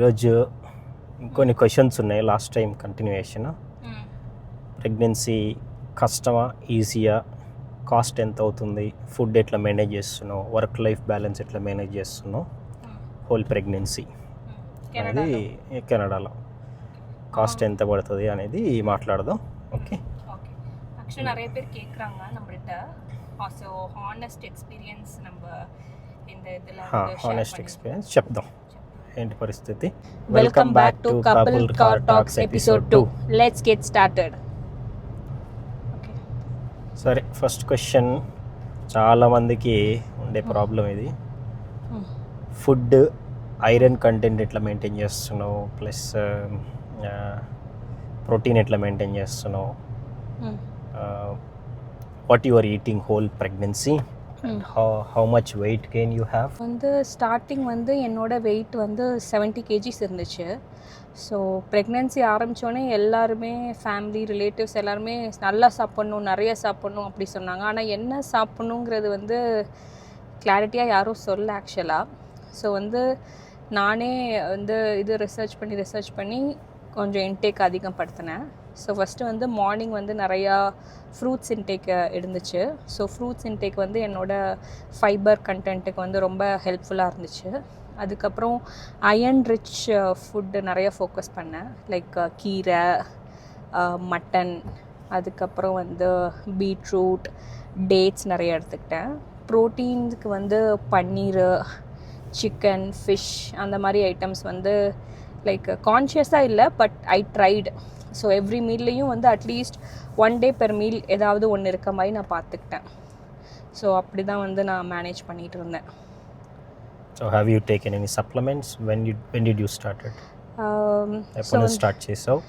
ఈరోజు ఇంకొన్ని క్వశ్చన్స్ ఉన్నాయి. Last time continuation. ప్రెగ్నెన్సీ కష్టమా, ఈజీయా, కాస్ట్ ఎంత అవుతుంది, ఫుడ్ ఎట్లా మేనేజ్ చేస్తున్నావు, వర్క్ లైఫ్ బ్యాలెన్స్ ఎట్లా మేనేజ్ చేస్తున్నావు, హోల్ ప్రెగ్నెన్సీ అనేది కెనడాలో காஸ்ட் ఎంత படுతుంది అనేది மாట్లాடுதோம். Okay okay. ஆக்சுவலி நிறைய பேர் கேட்குறாங்க நம்மள்கிட்ட. ஸோ ஹானஸ்ட் எக்ஸ்பீரியன்ஸ் நம்ம இந்த இதில் ஹானஸ்ட் எக்ஸ்பீரியன்ஸ் చెప్దాం. ఏంటి పరిస్థితి? Welcome back to couple car talks episode 2. Let's get started. Okay, సరే. ఫస్ట్ క్వశ్చన్, చాలా మందికి ఉండే ప్రాబ్లం ఇది. ఫుడ్ ఐరన్ కంటెంట్ ఎట్లా మెయింటైన్ చేస్తున్నావు, ప్లస్ ప్రోటీన్ ఎట్లా మెయింటైన్ చేస్తున్నావు, what you are eating whole pregnancy, how much weight gain you have? வந்து ஸ்டார்டிங் வந்து என்னோட வெயிட் வந்து 70 kgs இருந்துச்சு. ஸோ ப்ரெக்னென்சி ஆரம்பித்தோடனே எல்லாருமே ஃபேமிலி ரிலேட்டிவ்ஸ் எல்லாருமே நல்லா சாப்பிட்ணும், நிறைய சாப்பிட்ணும் அப்படி சொன்னாங்க. ஆனால் என்ன சாப்பிட்ணுங்கிறது வந்து கிளாரிட்டியாக யாரும் சொல்ல ஆக்சுவலாக. ஸோ வந்து நானே வந்து இது ரிசர்ச் பண்ணி கொஞ்சம் இன்டேக் அதிகப்படுத்தினேன். ஸோ ஃபஸ்ட்டு வந்து மார்னிங் வந்து நிறையா ஃப்ரூட்ஸ் இன்டேக் இருந்துச்சு. ஸோ ஃப்ரூட்ஸ் இன்டேக் வந்து என்னோடய ஃபைபர் கண்டென்ட்டுக்கு வந்து ரொம்ப ஹெல்ப்ஃபுல்லாக இருந்துச்சு. அதுக்கப்புறம் அயர்ன் ரிச் ஃபுட்டு நிறைய ஃபோக்கஸ் பண்ணேன். லைக் கீரை, மட்டன், அதுக்கப்புறம் வந்து பீட்ரூட், டேட்ஸ் நிறைய எடுத்துக்கிட்டேன். ப்ரோட்டீன்ஸுக்கு வந்து பன்னீர், சிக்கன், ஃபிஷ் அந்த மாதிரி ஐட்டம்ஸ் வந்து லைக் கான்ஷியஸாக இல்லை, but I tried. So every மீல்லையும் வந்து அட்லீஸ்ட் 1 day பெர் மீல் ஏதாவது ஒன்று இருக்க மாதிரி நான் பார்த்துக்கிட்டேன். ஸோ அப்படி தான் வந்து நான் மேனேஜ் பண்ணிகிட்டு இருந்தேன். So have you taken any supplements? When did you started? எப்போ ஸ்டார்ட் చేసావు?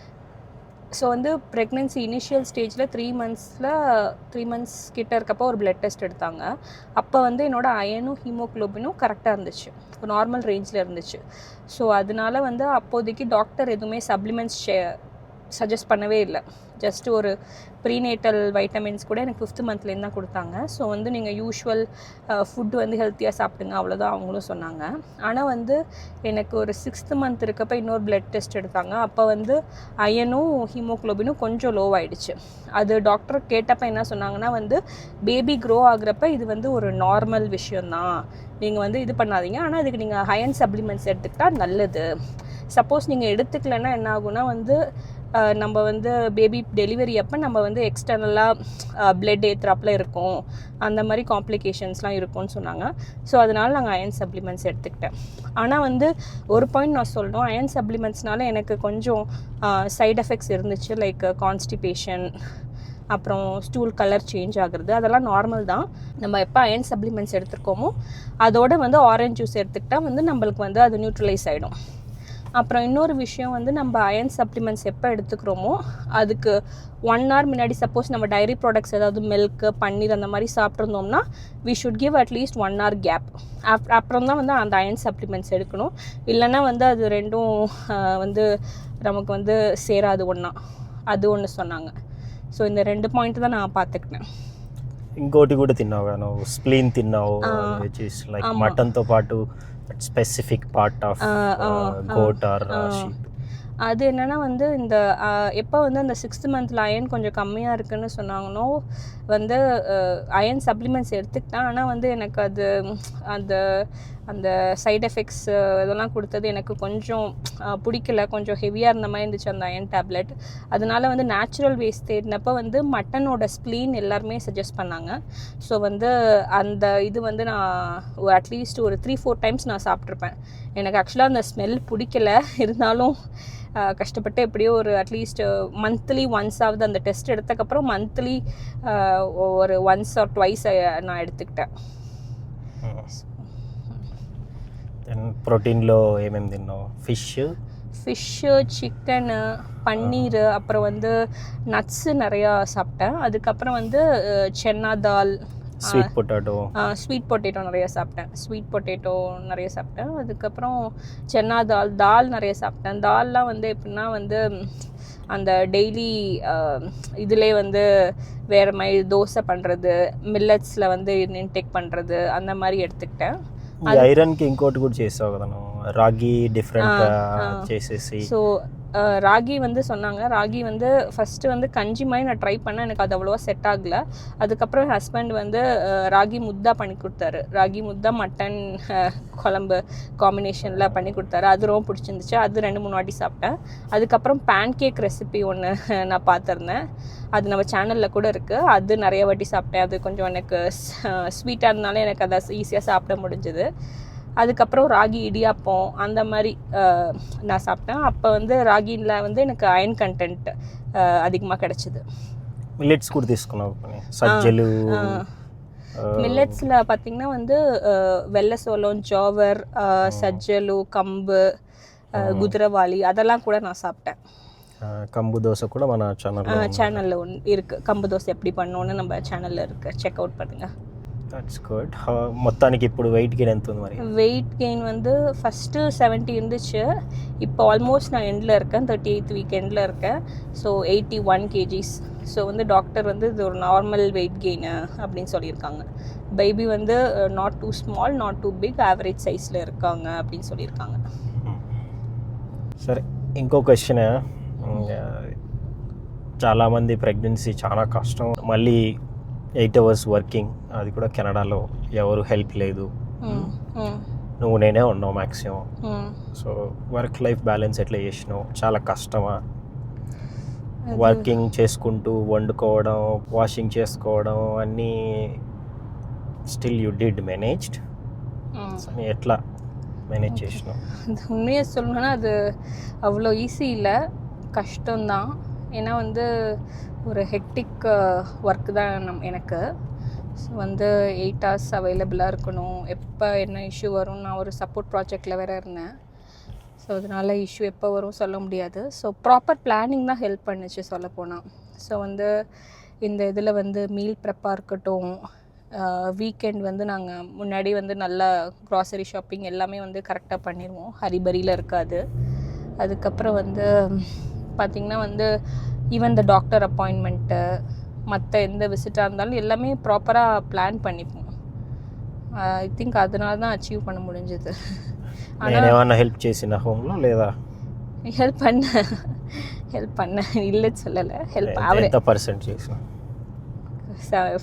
ஸோ வந்து ப்ரெக்னென்சி இனிஷியல் ஸ்டேஜில் 3 months கிட்ட இருக்கப்போ ஒரு பிளட் டெஸ்ட் எடுத்தாங்க. அப்போ வந்து என்னோடய அயனும் ஹீமோக்ளோபினும் கரெக்டாக இருந்துச்சு, நார்மல் ரேஞ்சில் இருந்துச்சு. ஸோ அதனால வந்து அப்போதைக்கு டாக்டர் எதுவுமே சப்ளிமெண்ட்ஸ் சஜஸ்ட் பண்ணவே இல்லை. ஜஸ்ட் ஒரு ப்ரீநேட்டல் வைட்டமின்ஸ் கூட எனக்கு 5th monthலேருந்து தான் கொடுத்தாங்க. ஸோ வந்து நீங்கள் யூஷுவல் ஃபுட் வந்து ஹெல்த்தியாக சாப்பிடுங்க, அவ்வளோதான் அவங்களும் சொன்னாங்க. ஆனால் வந்து எனக்கு ஒரு 6th month இருக்கப்போ இன்னொரு பிளட் டெஸ்ட் எடுத்தாங்க. அப்போ வந்து அயனும் ஹீமோக்ளோபினும் கொஞ்சம் லோ ஆகிடுச்சு. அது டாக்டர் கேட்டப்போ என்ன சொன்னாங்கன்னா வந்து பேபி க்ரோ ஆகுறப்ப இது வந்து ஒரு நார்மல் விஷயந்தான், நீங்கள் வந்து இது பண்ணாதீங்க, ஆனால் அதுக்கு நீங்கள் அயன் சப்ளிமெண்ட்ஸ் எடுத்துக்கிட்டால் நல்லது. சப்போஸ் நீங்கள் எடுத்துக்கலைன்னா என்ன ஆகுனா வந்து நம்ம வந்து பேபி டெலிவரி அப்போ நம்ம வந்து எக்ஸ்டர்னலாக பிளட் ஏற்றுறாப்பில் இருக்கும், அந்த மாதிரி காம்ப்ளிகேஷன்ஸ்லாம் இருக்கும்னு சொன்னாங்க. ஸோ அதனால் நாங்கள் அயன் சப்ளிமெண்ட்ஸ் எடுத்துக்கிட்டேன். ஆனால் வந்து ஒரு பாயிண்ட் நான் சொல்லணும், அயன் சப்ளிமெண்ட்ஸ்னால எனக்கு கொஞ்சம் சைட் எஃபெக்ட்ஸ் இருந்துச்சு. லைக் கான்ஸ்டிபேஷன், அப்புறம் ஸ்டூல் கலர் சேஞ்ச் ஆகுறது, அதெல்லாம் நார்மல் தான். நம்ம எப்போ அயன் சப்ளிமெண்ட்ஸ் எடுத்துருக்கோமோ அதோட வந்து ஆரஞ்ச் ஜூஸ் எடுத்துக்கிட்டால் வந்து நம்மளுக்கு வந்து அது நியூட்ரலைஸ் ஆகிடும். அப்புறம் இன்னொரு விஷயம் வந்து நம்ம அயன் சப்ளிமெண்ட்ஸ் எப்போ எடுத்துக்கிறோமோ அதுக்கு 1 hour முன்னாடி, சப்போஸ் நம்ம டைரி ப்ராடக்ட்ஸ் ஏதாவது மில்க்கு, பன்னீர் அந்த மாதிரி சாப்பிட்ருந்தோம்னா we should give at least 1 hour gap. அப்புறம் தான் வந்து அந்த அயன் சப்ளிமெண்ட்ஸ் எடுக்கணும். இல்லைன்னா வந்து அது ரெண்டும் வந்து நமக்கு வந்து சேராது ஒன்றா, அது ஒன்று சொன்னாங்க. ஸோ இந்த 2 பாயிண்ட் தான் நான் பார்த்துக்கிட்டேன். ఇంకోటి కూడా తిన్నావు, నువ్వు స్ప్లీన్ తిన్నావు, విచ్ ఇస్ లైక్ మటన్తో పాటు specific part of goat or sheep. அது என்னென்னா வந்து இந்த எப்போ வந்து அந்த 6th monthல அயன் கொஞ்சம் கம்மியாக இருக்குதுன்னு சொன்னாங்கன்னோ வந்து அயன் சப்ளிமெண்ட்ஸ் எடுத்துக்கிட்டேன். ஆனால் வந்து எனக்கு அது அந்த சைட் எஃபெக்ட்ஸ் இதெல்லாம் கொடுத்தது எனக்கு கொஞ்சம் பிடிக்கல, கொஞ்சம் ஹெவியாக இருந்த மாதிரி இருந்துச்சு அந்த அயன் டேப்லெட். அதனால வந்து நேச்சுரல் வேஸ்ட் தேடினப்போ வந்து மட்டனோட ஸ்ப்ளீன் எல்லாருமே சஜஸ்ட் பண்ணாங்க. ஸோ வந்து அந்த இது வந்து நான் அட்லீஸ்ட் ஒரு 3-4 times நான் சாப்பிட்ருப்பேன். எனக்கு ஆக்சுவலாக அந்த ஸ்மெல் பிடிக்கல, இருந்தாலும் கஷ்டப்பட்டு எப்படியோ ஒரு அட்லீஸ்ட் மந்த்லி ஒன்ஸாவது அந்த டெஸ்ட் எடுத்ததுக்கப்புறம் மந்த்லி ஒரு 1 or 2 நான் எடுத்துக்கிட்டேன். ప్రోటీన్లో ఏమేమి తిన్నావు? ஃபிஷ்ஷு, சிக்கனு, பன்னீர், அப்புறம் வந்து நட்ஸு நிறையா சாப்பிட்டேன். அதுக்கப்புறம் வந்து சென்னா தால், ஸ்வீட் பொட்டேட்டோ நிறைய சாப்பிட்டேன். அதுக்கப்புறம் சென்னா தால் நிறைய சாப்பிட்டேன். தால்லாம் வந்து எப்படின்னா வந்து அந்த டெய்லி இதிலே வந்து வேறு மாதிரி தோசை பண்ணுறது, மில்லட்ஸில் வந்து இன்டேக் பண்ணுறது, அந்த மாதிரி எடுத்துக்கிட்டேன். ఐరన్కి ఇంకోటి కూడా చేసావు కదా నువ్వు, రాగి డిఫరెంట్ చేసేసి. ஸோ ராகி வந்து சொன்னாங்க. ராகி வந்து ஃபஸ்ட்டு வந்து கஞ்சி மாதிரி நான் ட்ரை பண்ணேன், எனக்கு அது அவ்வளோவா செட் ஆகலை. அதுக்கப்புறம் என் ஹஸ்பண்ட் வந்து ராகி முத்தா பண்ணி கொடுத்தாரு. ராகி முத்தா மட்டன் குழம்பு காம்பினேஷனில் பண்ணி கொடுத்தாரு. அது ரொம்ப பிடிச்சிருந்துச்சு. அது 2-3 வாட்டி சாப்பிட்டேன். அதுக்கப்புறம் பேன் கேக் ரெசிபி ஒன்று நான் பார்த்துருந்தேன். அது நம்ம சேனலில் கூட இருக்குது. அது நிறைய வாட்டி சாப்பிட்டேன். அது கொஞ்சம் எனக்கு ஸ்வீட்டாக இருந்தாலும் எனக்கு அதை ஈஸியாக சாப்பிட முடிஞ்சுது. அதுக்கப்புறம் ராகி இடியாப்பம் அந்த மாதிரி நான் சாப்பிட்டேன். அப்போ வந்து ராகியில் வந்து எனக்கு அயன் கண்டென்ட் அதிகமாக கிடச்சிது. మిల్లెట్స్ కూడా తీసుకున్నావు, సజ్జలు. மில்லட்ஸில் பார்த்திங்கன்னா வந்து வெள்ளை சோளம், ஜோவர், சஜ்ஜலு, கம்பு, குதிரவாளி அதெல்லாம் கூட நான் சாப்பிட்டேன். கம்பு தோசை கூட మన சேனலில் ஒன்று இருக்குது. கம்பு தோசை எப்படி பண்ணணுன்னு நம்ம சேனலில் இருக்குது, செக் அவுட் பண்ணுங்கள். That's good. మొత్తానికి ఇప్పుడు వెయిట్ గెయిన్ ఎంత ఉంది మరి? வெயிட் கெயின் வந்து ஃபஸ்ட்டு 70 இருந்துச்சு. இப்போ ஆல்மோஸ்ட் நான் எண்டில் இருக்கேன், 38th வீக் எண்டில் இருக்கேன். So 81 kgs. ஸோ வந்து டாக்டர் வந்து இது ஒரு நார்மல் வெயிட் கெயின் அப்படின்னு சொல்லியிருக்காங்க. பேபி வந்து not too small, not too big, average சைஸில் இருக்காங்க அப்படின்னு சொல்லியிருக்காங்க. సరే, ఇంకో క్వశ్చన్. చాలామంది ప్రెగ్నెన్సీ చాలా కష్టం, మళ్ళీ 8 hours వర్కింగ్, అది కూడా కెనడాలో ఎవరు హెల్ప్ లేదు, నువ్వు నేనే ఉన్నావు maximum. So work life balance ఎట్లా చేసినావు? చాలా కష్టమా? వర్కింగ్ చేసుకుంటూ వండుకోవడం, వాషింగ్ చేసుకోవడం అన్నీ ஸ்டில் யூ டிட் மேனேஜ்ட். எట్లా மேனேஜ் చేసినావు? உண்மையாக சொல்லணும்னா அது அவ்வளோ ஈஸி இல்லை, கஷ்டம்தான். ஏன்னா வந்து ஒரு ஹெக்டிக் ஒர்க்கு தான் எனக்கு. ஸோ வந்து 8 hours அவைலபிளாக இருக்கணும். எப்போ என்ன இஷ்யூ வரும், நான் ஒரு சப்போர்ட் ப்ராஜெக்டில் வேறு இருந்தேன். ஸோ அதனால் இஷ்யூ எப்போ வரும் சொல்ல முடியாது. ஸோ ப்ராப்பர் பிளானிங் தான் ஹெல்ப் பண்ணுச்சு சொல்லப்போனால். ஸோ வந்து இந்த இதில் வந்து மீல் ப்ரெப்பாக இருக்கட்டும், வீக்கெண்ட் வந்து நாங்கள் முன்னாடி வந்து நல்லா க்ராசரி ஷாப்பிங் எல்லாமே வந்து கரெக்டாக பண்ணிடுவோம், ஹரிபரியில் இருக்காது. அதுக்கப்புறம் வந்து பார்த்திங்கன்னா வந்து ஈவன் இந்த டாக்டர் அப்பாயின்மெண்ட்டு, மற்ற எந்த விசிட்டாக இருந்தாலும் எல்லாமே ப்ராப்பராக பிளான் பண்ணிப்போம். ஐ திங்க் அதனால தான் அச்சீவ் பண்ண முடிஞ்சது. ஆனால் ஹெல்ப் చేసిన హోమ్లో లేదా? ஹெல்ப் பண்ண இல்லைன்னு சொல்லலை. ஹெல்ப் ఎంత పర్సెంట్ చేసిన?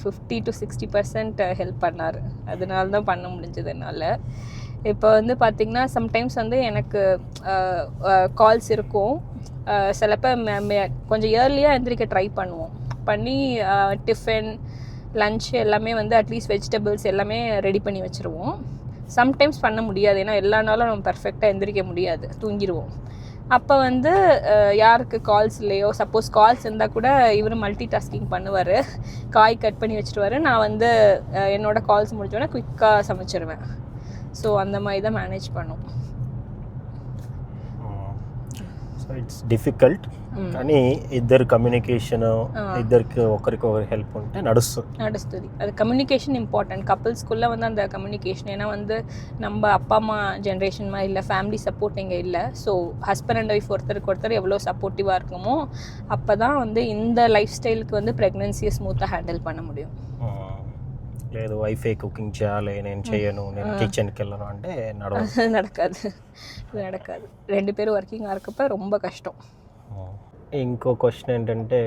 50 to 60% ஹெல்ப் பண்ணார். அதனால தான் பண்ண முடிஞ்சது என்னால். இப்போ வந்து பார்த்திங்கன்னா சம்டைம்ஸ் வந்து எனக்கு கால்ஸ் இருக்கும். சிலப்போ கொஞ்சம் ஏர்லியாக எந்திரிக்க ட்ரை பண்ணுவோம். பண்ணி டிஃபன், லன்ச் எல்லாமே வந்து அட்லீஸ்ட் வெஜிடபிள்ஸ் எல்லாமே ரெடி பண்ணி வச்சுருவோம். சம்டைம்ஸ் பண்ண முடியாது, ஏன்னா எல்லா நாளும் நம்ம பர்ஃபெக்டாக எந்திரிக்க முடியாது, தூங்கிடுவோம். அப்போ வந்து யாருக்கு கால்ஸ் இல்லையோ, சப்போஸ் கால்ஸ் இருந்தால் கூட இவர் மல்டி டாஸ்கிங் பண்ணுவார், காய் கட் பண்ணி வச்சுருவார். நான் வந்து என்னோடய கால்ஸ் முடிஞ்சோடனே குயிக்காக சமைச்சிருவேன். ஸோ அந்த மாதிரி தான் மேனேஜ் பண்ணும். సో ఇట్స్ డిఫికల్ట్, కానీ ఇద్దరు కమ్యూనికేషన్, ఇద్దరికి ఒకరికొకరు హెల్ప్ ఉంటే నడుస్తుంది. அது கம்யூனிகேஷன் இம்பார்ட்டன்ட். கப்புள்ஸ்குள்ளே வந்து அந்த கம்யூனிகேஷன், ஏன்னா வந்து நம்ம அப்பா அம்மா ஜென்ரேஷன் மாதிரி இல்லை, ஃபேமிலி சப்போர்ட் இங்கே இல்லை. ஸோ ஹஸ்பண்ட் அண்ட் ஒய்ஃப் ஒருத்தருக்கு ஒருத்தர் எவ்வளோ சப்போர்ட்டிவாக இருக்குமோ அப்போ தான் வந்து இந்த லைஃப் ஸ்டைலுக்கு வந்து ப்ரெக்னென்சியை ஸ்மூத்தாக ஹேண்டில் பண்ண முடியும். లేదు వైఫే కుకింగ్ చేయాలి, నేను చేయను, నేను కిచెన్కి వెళ్ళను అంటే நடக்காது. ரெண்டு பேரும் వర్కింగ్ இருக்கப்ப ரொம்ப కష్టం. ఇంకో క్వశ్చన్ ఏంటంటే,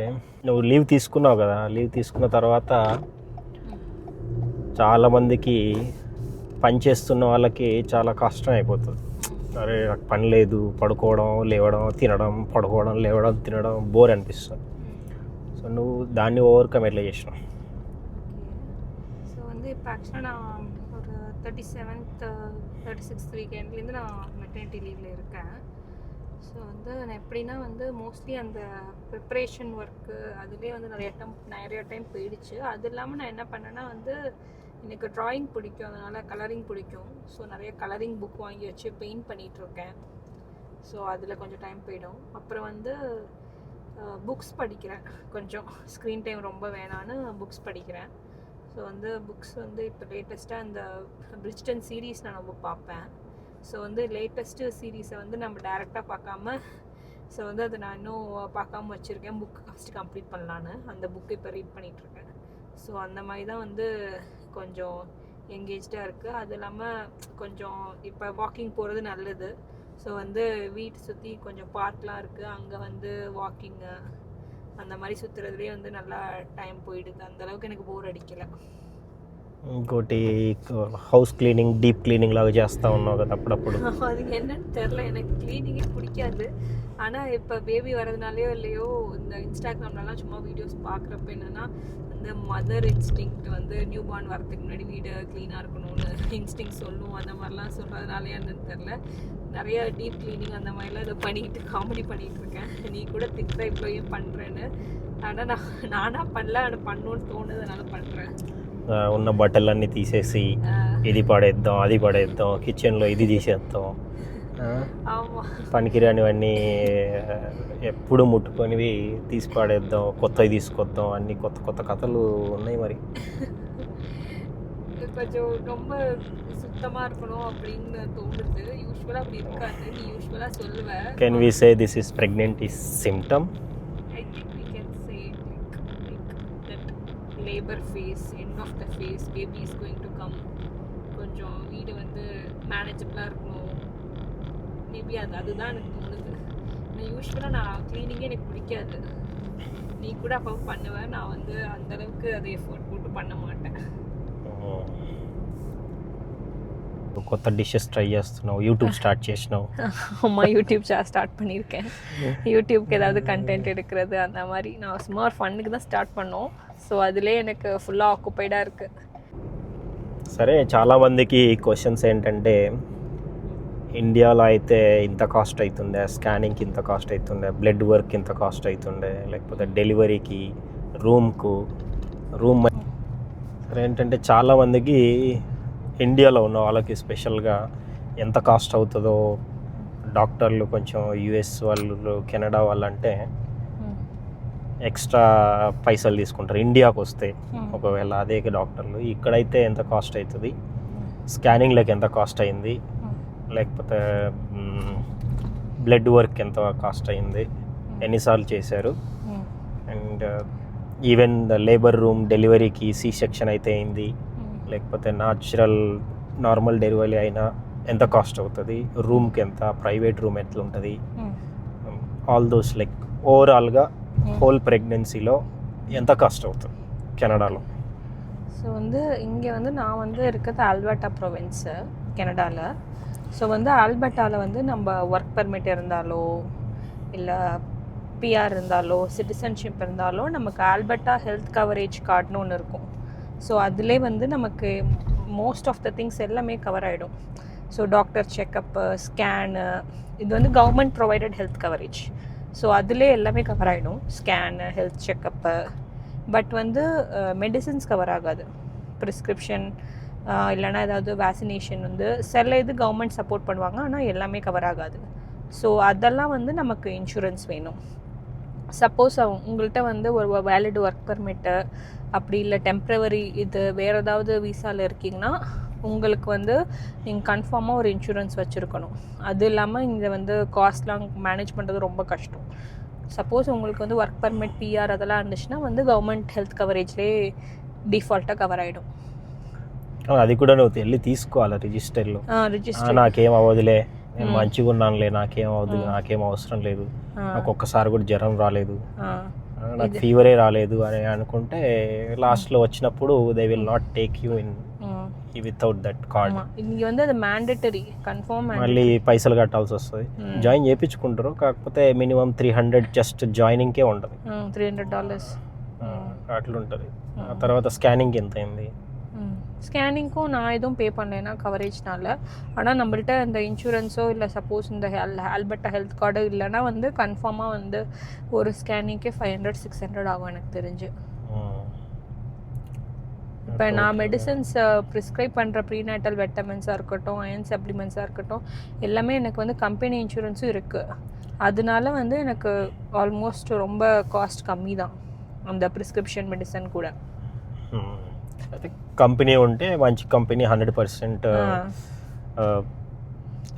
నువ్వు లీవ్ తీసుకున్నావు కదా, లీవ్ తీసుకున్న తర్వాత చాలామందికి పని చేస్తున్న వాళ్ళకి చాలా కష్టం అయిపోతుంది. అరే నాకు పని లేదు, పడుకోవడం లేవడం తినడం, పడుకోవడం లేవడం తినడం బోర్ అనిపిస్తుంది. సో నువ్వు దాన్ని ఓవర్కమ్ ఎట్లా చేసినావు? இப்போ ஆக்சுவலாக நான் ஒரு 36th வீக்கெண்ட்லேருந்து நான் மெட்டர்னிட்டி லீவில் இருக்கேன். ஸோ வந்து நான் எப்படின்னா வந்து மோஸ்ட்லி அந்த ப்ரிப்ரேஷன் ஒர்க்கு அதுலேயே வந்து நிறைய டைம் போயிடுச்சு. அது இல்லாமல் நான் என்ன பண்ணேன்னா வந்து எனக்கு ட்ராயிங் பிடிக்கும், அதனால் கலரிங் பிடிக்கும். ஸோ நிறைய கலரிங் புக் வாங்கி வச்சு பெயிண்ட் பண்ணிகிட்ருக்கேன். ஸோ அதில் கொஞ்சம் டைம் போயிடும். அப்புறம் வந்து புக்ஸ் படிக்கிறேன், கொஞ்சம் ஸ்க்ரீன் டைம் ரொம்ப வேணான்னு புக்ஸ் படிக்கிறேன். ஸோ வந்து புக்ஸ் வந்து இப்போ லேட்டஸ்ட்டாக இந்த பிரிட்ஜ்டன் சீரீஸ் நான் ரொம்ப பார்ப்பேன். ஸோ வந்து லேட்டஸ்ட்டு சீரீஸை வந்து நம்ம டேரெக்டாக பார்க்காம, ஸோ வந்து அதை நான் இன்னும் பார்க்காம வச்சுருக்கேன். புக்கு ஃபஸ்ட்டு கம்ப்ளீட் பண்ணலான்னு அந்த புக்கு இப்போ ரீட் பண்ணிகிட்ருக்கேன். ஸோ அந்த மாதிரி தான் வந்து கொஞ்சம் எங்கேஜ்டாக இருக்குது. அது இல்லாமல் கொஞ்சம் இப்போ வாக்கிங் போகிறது நல்லது. ஸோ வந்து வீட்டை சுற்றி கொஞ்சம் பார்க்லாம் இருக்குது, அங்கே வந்து வாக்கிங்கு அந்த மாதிரி சுற்றுறதுலேயே வந்து நல்லா டைம் போயிடுது. அந்தளவுக்கு எனக்கு போர் அடிக்கலை. ఇంకోటి హౌస్ క్లీనింగ్ డీప్ క్లీనింగ్ లాగా చేస్తూ ఉన్నావు కదా అప్పుడప్పుడు. அது என்னன்னு தெரில, எனக்கு க்ளீனிங்கே பிடிக்காது. ஆனால் இப்போ பேபி வரதுனாலையோ இல்லையோ இந்த இன்ஸ்டாகிராம்லலாம் சும்மா வீடியோஸ் பார்க்குறப்ப என்னென்னா இந்த மதர் இன்ஸ்டிங்க்ட் வந்து நியூ பார்ன் வரதுக்கு முன்னாடி வீடு க்ளீனாக இருக்கணும்னு இன்ஸ்டிங் சொல்லும், அந்த மாதிரிலாம் சொல்கிறதுனாலே என்னன்னு தெரில நிறைய டீப் க்ளீனிங் அந்த மாதிரிலாம் இதை பண்ணிக்கிட்டு காமெடி பண்ணிகிட்டு இருக்கேன். நீ கூட திட்டுற இவ்வளோ ஏன் பண்ணுறேன்னு. ஆனால் நானாக பண்ணல, ஆனால் பண்ணணுன்னு தோணுதுனால பண்ணுறேன். ఉన్న బట్టలన్నీ తీసేసి ఇది పడేద్దాం అది పడేద్దాం, కిచెన్లో ఇది తీసేద్దాం, పనికిరానివన్నీ ఎప్పుడు ముట్టుకొనివి తీసి పడేద్దాం, కొత్తవి తీసుకొద్దాం, అన్నీ కొత్త కొత్త కథలు ఉన్నాయి మరి. கொஞ்சம் ரொம்ப சுத்தமாக இருக்கணும் அப்படின்னு தோணுது. யூஸ்வலாக அப்படி இருக்காது. நீ யூஸ்வலாக சொல்லுவேன். Can we say this is pregnancy symptom? I think we can say that labor phase, end of the phase, baby is going to come. கொஞ்சம் வீடு வந்து மேனேஜபிளாக இருக்கணும். மேபி அதுதான் எனக்கு தோணுது. நான் யூஸ்வலாக நான் க்ளீனிங்கே எனக்கு பிடிக்காது. நீ கூட அப்போ பண்ணுவேன், நான் வந்து அந்தளவுக்கு அதை எஃபோர்ட் போட்டு பண்ண மாட்டேன். కొత్త డిషెస్ ట్రై చేస్తున్నావు, యూట్యూబ్ స్టార్ట్ చేసినావు. அம்மா யூடியூப் ஸ்டார்ட் பண்ணியிருக்கேன். யூடியூப்க்கு ஏதாவது கண்டென்ட் எடுக்கிறது அந்த மாதிரி நான் சும்மா ஒரு ஃபன்னுக்கு தான் ஸ்டார்ட் பண்ணோம். ஸோ அதிலே எனக்கு ஃபுல்லாக ஆக்குப்பைடாக இருக்குது. సరే, చాలామందికి క్వశ్చన్స్ ఏంటంటే ఇండియాలో అయితే ఇంత కాస్ట్ అవుతుండే, స్కానింగ్కి ఇంత కాస్ట్ అవుతుండే, బ్లడ్ వర్క్ ఇంత కాస్ట్ అవుతుండే, లేకపోతే డెలివరీకి రూమ్ సరే ఏంటంటే చాలామందికి ఇండియాలో ఉన్న వాళ్ళకి స్పెషల్గా ఎంత కాస్ట్ అవుతుందో డాక్టర్లు కొంచెం యుఎస్ వాళ్ళు కెనడా వాళ్ళంటే ఎక్స్ట్రా పైసలు తీసుకుంటారు ఇండియాకి వస్తే. ఒకవేళ అదే డాక్టర్లు ఇక్కడైతే ఎంత కాస్ట్ అవుతుంది, స్కానింగ్లకి ఎంత కాస్ట్ అయింది, లేకపోతే బ్లడ్ వర్క్ ఎంత కాస్ట్ అయింది, ఎన్నిసార్లు చేశారు, and even the labour room డెలివరీకి సి సెక్షన్ అయితే అయింది, లేకపోతే నార్మల్ డెలివరీ అయినా ఎంత కాస్ట్ అవుతుంది, రూమ్కి ఎంత, ప్రైవేట్ రూమ్ ఎట్లా ఉంటుంది, ఆల్ దోస్ లైక్ ఓవరాల్గా ஹோல் ப்ரெக்னென்சிలో ఎంత காஸ்ட் ஆகுது கனடாவில்? ஸோ வந்து இங்கே வந்து நான் வந்து இருக்கிறது ஆல்பர்ட்டா ப்ரொவின்ஸு கனடாவில். ஸோ வந்து ஆல்பர்ட்டாவில் வந்து நம்ம ஒர்க் பெர்மிட் இருந்தாலோ இல்லை பிஆர் இருந்தாலோ சிட்டிசன்ஷிப் இருந்தாலோ நமக்கு ஆல்பர்ட்டா ஹெல்த் கவரேஜ் கார்டுன்னு ஒன்று இருக்கும். ஸோ அதிலே வந்து நமக்கு மோஸ்ட் ஆஃப் த திங்ஸ் எல்லாமே கவர் ஆகிடும். ஸோ டாக்டர் செக்கப்பு, ஸ்கேனு, இது வந்து government provided health coverage. So அதிலே எல்லாமே கவர் ஆகிடும், ஸ்கேனு, ஹெல்த் செக்கப்பு. பட் வந்து மெடிசின்ஸ் கவர் ஆகாது. ப்ரிஸ்கிரிப்ஷன் இல்லைனா ஏதாவது வேக்சினேஷன் வந்து சில இது கவர்மெண்ட் சப்போர்ட் பண்ணுவாங்க, ஆனால் எல்லாமே கவர் ஆகாது. ஸோ அதெல்லாம் வந்து நமக்கு இன்சூரன்ஸ் வேணும். சப்போஸ் உங்கள்கிட்ட வந்து ஒரு வேலிட் ஒர்க் பெர்மிட்டு அப்படி இல்லை டெம்ப்ரவரி இது வேறு ஏதாவது விசாவில் இருக்கீங்கன்னா உங்களுக்கு வந்து நீங்கள் கன்ஃபார்மாக ஒரு இன்சூரன்ஸ் வச்சுருக்கணும். அது இல்லாமல் இங்கே வந்து காஸ்ட்லாம் மேனேஜ் பண்ணுறது ரொம்ப கஷ்டம். சப்போஸ் உங்களுக்கு வந்து ஒர்க் பர்மிட், பிஆர் அதெல்லாம் இருந்துச்சுன்னா வந்து கவர்மெண்ட் హెల్త్ కవరేజ్లే డిఫాల్ట్గా కవర్ అయ్యడం. అది కూడా నువ్వు వెళ్ళి తీసుకోవాలి రిజిస్టర్లో. నాకేం అవ్వదులే, నేను మంచిగా ఉన్నానులే, నాకేం అవ్వదు, నాకేం అవసరం లేదు, నాకు ఒక్కసారి కూడా జ్వరం రాలేదు, నాకు ఫీవరే రాలేదు అని అనుకుంటే లాస్ట్లో వచ్చినప్పుడు they will not take you in without that card. இங்கே வந்து அது மேண்டேட்டரி கன்ஃபார்ம், మళ్ళీ పైసలు కట్టాల్సి వస్తుంది. జాయిన్ చేయించుకుంటారు, కాకపోతే మినిమం 300 జస్ట్ జాయినింగ్కే ఉంటుంది, $300 అట్లుంటుంది. ఆ తర్వాత స్కానింగ్ ఎంత అయింది? ஸ்கேனிங்க்கும் நான் எதுவும் பே பண்ணலைன்னா கவரேஜ்னால. ஆனால் நம்மள்ட்ட இந்த இன்சூரன்ஸோ இல்லை சப்போஸ் இந்த ஆல்பர்ட்டா ஹெல்த் கார்டு இல்லைனா வந்து கன்ஃபார்மாக வந்து ஒரு ஸ்கேனிங்க்கே $500-600 ஆகும் எனக்கு தெரிஞ்சு. இப்போ நான் மெடிசன்ஸ் ப்ரிஸ்கிரைப் பண்ணுற ப்ரீநேட்டல் விட்டமின்ஸாக இருக்கட்டும், அயன் சப்ளிமெண்ட்ஸாக இருக்கட்டும், எல்லாமே எனக்கு வந்து கம்பெனி இன்சூரன்ஸும் இருக்குது. அதனால வந்து எனக்கு ஆல்மோஸ்ட் ரொம்ப காஸ்ட் கம்மி தான் அந்த ப்ரிஸ்கிரிப்ஷன் மெடிசன் கூட. అయితే కంపెనీ ఉంటే మంచి కంపెనీ 100%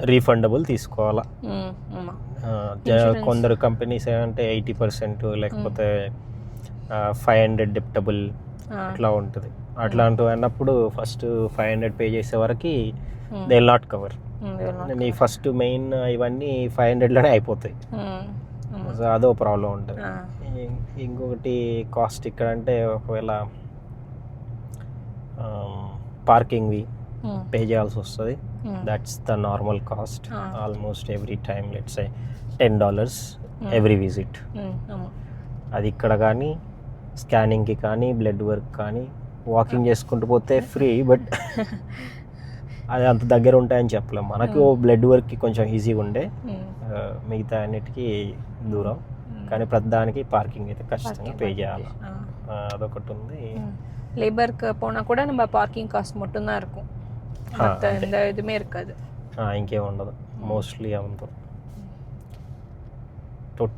రీఫండబుల్ తీసుకోవాలా. కొందరు కంపెనీస్ ఏంటంటే 80% లేకపోతే 500 డెప్టబుల్ ఇట్లా ఉంటుంది. అట్లాంటివి అన్నప్పుడు ఫస్ట్ 500 పే చేసే వరకు దే విల్ నాట్ కవర్. నీ ఫస్ట్ మెయిన్ ఇవన్నీ 500లోనే అయిపోతాయి. సో అదో ప్రాబ్లం ఉంటుంది. ఇంకొకటి కాస్ట్ ఇక్కడ అంటే ఒకవేళ పార్కింగ్వి పే చేయాల్సి వస్తుంది. That's the normal cost almost every time let's say $10 every visit. అది ఇక్కడ కానీ స్కానింగ్కి కానీ బ్లడ్ వర్క్ కానీ వాకింగ్ చేసుకుంటూ పోతే ఫ్రీ, బట్ అది అంత దగ్గర ఉంటాయని చెప్పలేం. మనకు బ్లడ్ వర్క్కి కొంచెం ఈజీగా ఉండే, మిగతా అన్నిటికీ దూరం. కానీ ప్రతిదానికి పార్కింగ్ అయితే ఖచ్చితంగా పే చేయాలి. అదొకటి ఉంది. லேபருக்கு போனால் கூட நம்ம பார்க்கிங் காஸ்ட் மட்டும்தான் இருக்கும், மற்ற எந்த இதுவுமே இருக்காது. ఇంకేం ఉండదు మోస్ట్లీ. అంతా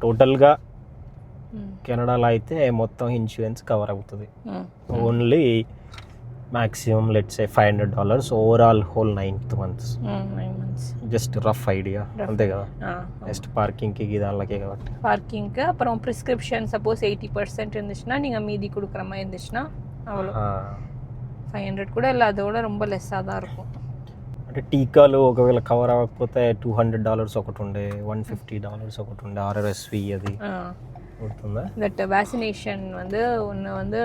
టోటల్గా కెనడాలో అయితే మొత్తం ఇన్సూరెన్స్ కవర్ అవుతుంది. Only maximum let's say $500 overall whole 9 months. Just rough idea అంతే కదా. నెక్స్ట్ పార్కింగ్కి దానికే కాబట్టి பார்க்கிங்க்கு அப்புறம் ப்ரிஸ்கிரிப்ஷன் சப்போஸ் 80% இருந்துச்சுன்னா நீங்கள் மீதி கொடுக்குற மாதிரி இருந்துச்சுன்னா அவ்வளோ 500 கூட இல்லை, அதோட ரொம்ப லெஸ்ஸாக தான் இருக்கும். అంటే టీకాలు ఒకవేళ కవర్ అవ్వకపోతే $200 ఒకటి ఉండే, $150 ఒకటి ఉండే, RRSV అది கொடுத்துருந்தா. தட் வேக்சினேஷன் வந்து ஒன்று வந்து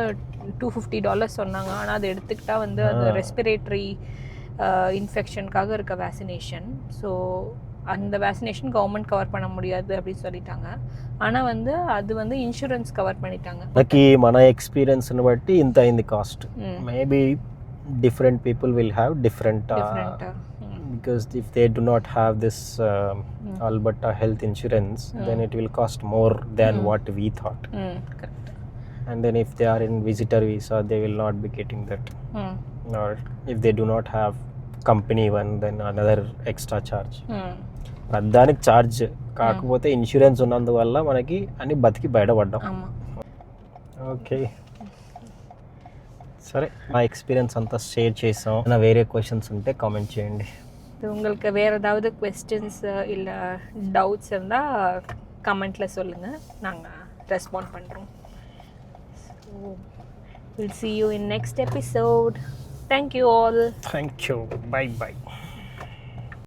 $250 சொன்னாங்க. ஆனால் அதை எடுத்துக்கிட்டால் வந்து அது ரெஸ்பிரேட்டரி இன்ஃபெக்ஷனுக்காக இருக்க வேக்சினேஷன். ஸோ அந்த வேக்சினேஷன் கவர்மெண்ட் கவர் பண்ண முடியாது அப்படின்னு சொல்லிட்டாங்க. ஆனால் வந்து அது வந்து இன்சூரன்ஸ் கவர் பண்ணிட்டாங்க. మనకి మన ఎక్స్పీరియన్స్ని బట్టి ఇంత అయింది cost. Maybe different people will have different because if they do not have this Alberta health insurance, then it will cost more than what we thought. Correct. And then if they are in visitor visa, they will not be getting that. Or if they do not have company one, then another extra charge. దానికి charge కాకపోతే insurance ఉన్నందువల్ల మనకి అన్ని బతికి బయటపడ్డాం. Okay సరే, మా experience అంతా share చేసాం. వేరే క్వశ్చన్స్ ఉంటే కామెంట్ చేయండి. உங்களுக்கு வேறு ஏதாவது கொஸ்டின்ஸ் இல்லை டவுட்ஸ் இருந்தால் கமெண்ட்டில் சொல்லுங்கள், நாங்கள் ரெஸ்பாண்ட் பண்ணுறோம். So will see you in next episode. Thank you all. Thank you. Bye bye.